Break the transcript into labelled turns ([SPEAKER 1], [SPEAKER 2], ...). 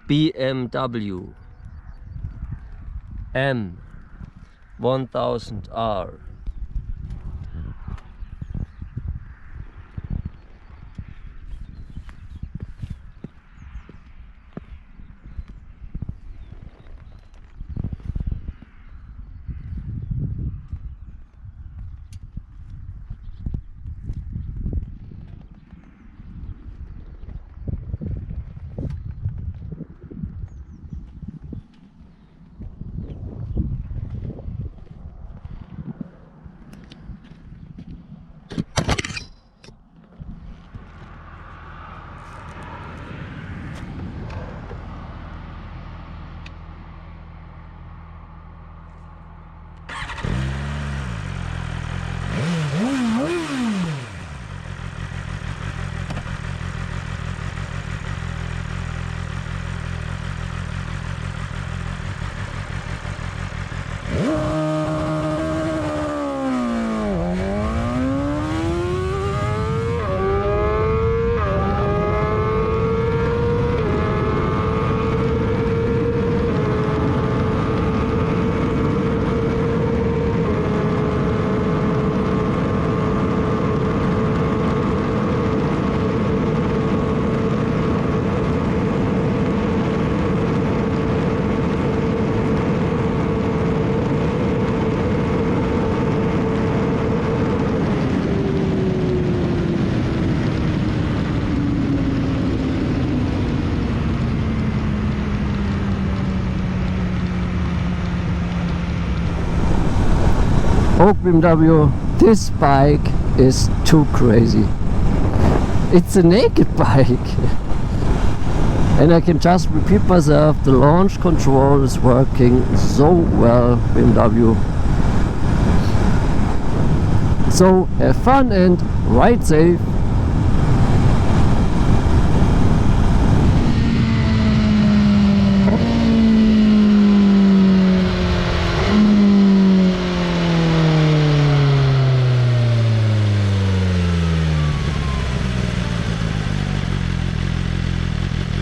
[SPEAKER 1] BMW M1000R. Oh, BMW, this bike is too crazy. It's a naked bike. And I can just repeat myself, the launch control is working so well, BMW. So have fun and ride safe.